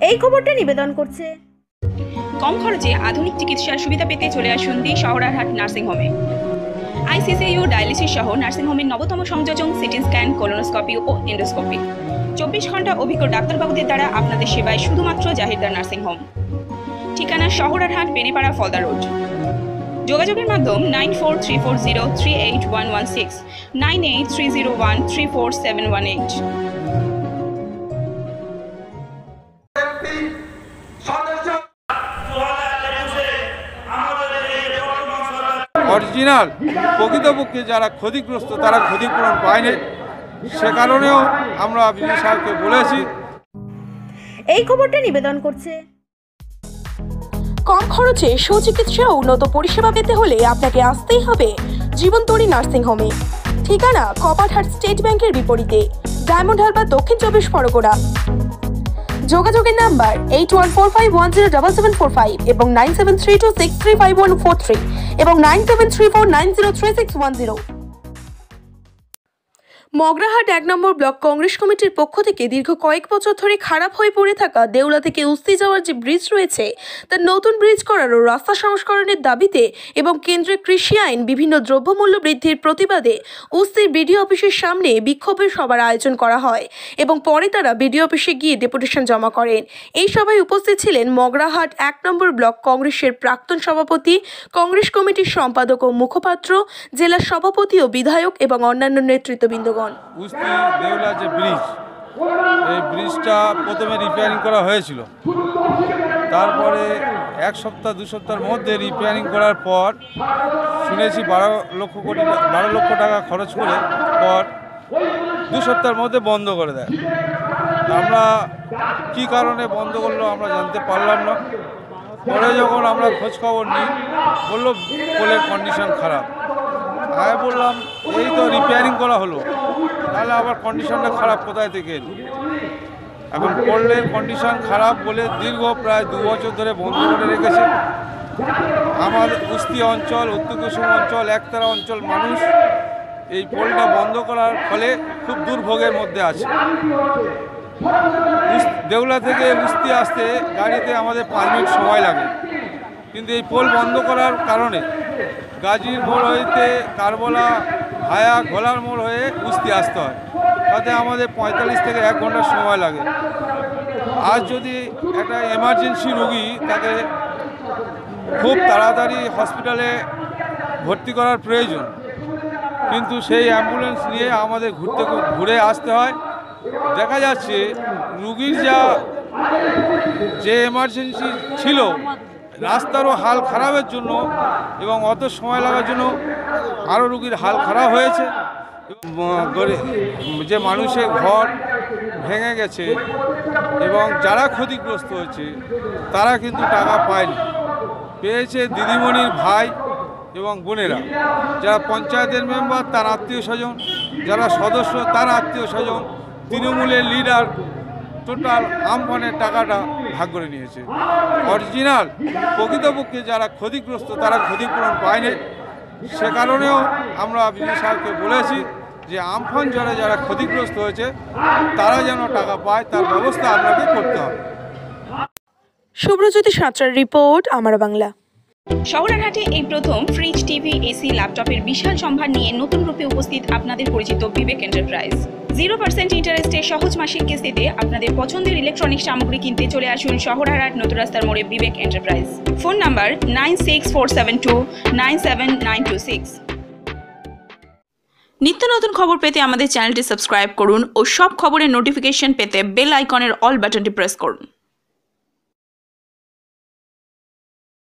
এই খবরটা নিবেদন করছে কম খরচে আধুনিক চিকিৎসার সুবিধা পেতে চলে আসুন দি শহরারহাট নার্সিং হোমে। আইসিসিইউ ডায়ালিসিস সহ নার্সিং হোমের নবতম সংযোজন, সিটি স্ক্যান, কোলোনোস্কোপি ও এন্ডোস্কোপি। 24 ঘন্টা অভিজ্ঞ ডাক্তারবাবুদের দ্বারা আপনাদের সেবায় শুধুমাত্র জাহিরদার নার্সিং হোম। ঠিকানা শহরারহাট, বেনেপাড়া, ফলদা রোড। যোগাযোগের মাধ্যম 9434038116, 9830134718। অরিজিনাল প্রকৃতপক্ষে যারা ক্ষতিগ্রস্ত তারা ক্ষতিপূরণ পায়নি, সে কারণেও আমরা বিজয় সাহেবকে বলেছি। এই খবরটা নিবেদন করছে কম খরচে সুচিকিৎসা ও উন্নত পরিষেবা পেতে হলে আপনাকে আসতেই হবে জীবনতরী নার্সিং হোমে। ঠিকানা কপারহাট স্টেট ব্যাংকের বিপরীতে, ডায়মন্ড হারবার, দক্ষিণ 24 পরগনা। যোগাযোগের নাম্বার 8145107745 এবং 9732635143 এবং 9734903610। মগরাহাট 1 নম্বর ব্লক কংগ্রেস কমিটির পক্ষ থেকে দীর্ঘ কয়েক বছর ধরে খারাপ হয়ে পড়ে থাকা দেউলা থেকে উস্তি যাওয়ার যে ব্রিজ রয়েছে তার নতুন ব্রিজ করার ও রাস্তা সংস্করণের দাবিতে এবং কেন্দ্রের কৃষি আইন, বিভিন্ন দ্রব্যমূল্য বৃদ্ধির প্রতিবাদে উস্তির বিডিও অফিসের সামনে বিক্ষোভের সভার আয়োজন করা হয় এবং পরে তারা বিডিও অফিসে গিয়ে ডেপুটেশন জমা করেন। এই সভায় উপস্থিত ছিলেন মগরাহাট 1 নম্বর ব্লক কংগ্রেসের প্রাক্তন সভাপতি, কংগ্রেস কমিটির সম্পাদক ও মুখপাত্র, জেলা সভাপতি ও বিধায়ক এবং অন্যান্য নেতৃত্ববৃন্দগণ। উস্তি দেউলা যে ব্রিজ, এই ব্রিজটা প্রথমে রিপেয়ারিং করা হয়েছিল, তারপরে 1 সপ্তাহ 2 সপ্তাহের মধ্যে রিপেয়ারিং করার পর শুনেছি 12 লক্ষ টাকা খরচ করে পর 2 সপ্তাহের মধ্যে বন্ধ করে দেয়। আমরা কি কারণে বন্ধ করলো আমরা জানতে পারলাম না। পরে যখন আমরা খোঁজ খবর নিই, বললো পোলের কন্ডিশন খারাপ। আমি বললাম এই তো রিপেয়ারিং করা হলো, তাহলে আবার কন্ডিশনটা খারাপ কোথায় থেকে এলো? এখন পোলের কন্ডিশন খারাপ বলে দীর্ঘ প্রায় 2 বছর ধরে বন্ধ করে রেখেছে। আমার উস্তি অঞ্চল, উত্তর কুসুম অঞ্চল, একতারা অঞ্চল মানুষ এই পোলটা বন্ধ করার ফলে খুব দুর্ভোগের মধ্যে আছে। দেউলা থেকে উস্তি আসতে গাড়িতে আমাদের 5 মিনিট সময় লাগে, কিন্তু এই পোল বন্ধ করার কারণে গাজীর মোড় হইতে কারবলা ভায়া ঘোলার মোড় হয়ে উস্তি আসতে হয়, তাতে আমাদের 45 থেকে 1 ঘন্টা সময় লাগে। আজ যদি একটা এমার্জেন্সি রোগী তাকে খুব তাড়াতাড়ি হসপিটালে ভর্তি করার প্রয়োজন, কিন্তু সেই অ্যাম্বুলেন্স নিয়ে আমাদের ঘুরে আসতে হয়। দেখা যাচ্ছে রুগীর যে এমার্জেন্সি ছিল, রাস্তারও হাল খারাপের জন্য এবং অত সময় লাগার জন্য আরও রুগীর হাল খারাপ হয়েছে। যে মানুষের ঘর ভেঙে গেছে এবং যারা ক্ষতিগ্রস্ত হয়েছে তারা কিন্তু টাকা পায়নি, পেয়েছে দিদিমণির ভাই এবং বোনেরা, যারা পঞ্চায়েতের মেম্বার তার আত্মীয় স্বজন, যারা সদস্য তার আত্মীয় স্বজন, তৃণমূলের লিডার, টোটাল আমফানের টাকাটা ভাগ করে নিয়েছে। অরিজিনাল প্রকৃতপক্ষে যারা ক্ষতিগ্রস্ত তারা ক্ষতিপূরণ পায়নি, সে কারণেও আমরা বিজয় সাহেবকে বলেছি যে আমফান জ্বরে যারা ক্ষতিগ্রস্ত হয়েছে তারা যেন টাকা পায়, তার ব্যবস্থা আপনাকে করতে হবে। শুভ্রজ্যোতি সাঁতরার রিপোর্ট, আমার বাংলা। শহরারহাটে এই প্রথম ফ্রিজ, টিভি, এসি, ল্যাপটপের বিশাল সম্ভার নিয়ে নতুন রূপে উপস্থিত আপনাদের পরিচিত বিবেক এন্টারপ্রাইজ। 0% ইন্টারেস্টে সহজ মাসিক কিস্তিতে আপনাদের পছন্দের ইলেকট্রনিক সামগ্রী কিনতে চলে আসুন শহরারহাট নতুন রাস্তার মোড়ে বিবেক এন্টারপ্রাইজ। Phone number 9647297926। নিত্য নতুন খবর পেতে আমাদের চ্যানেলটি সাবস্ক্রাইব করুন ও সব খবরের নোটিফিকেশন পেতে বেল আইকনের অল বাটনটি প্রেস করুন।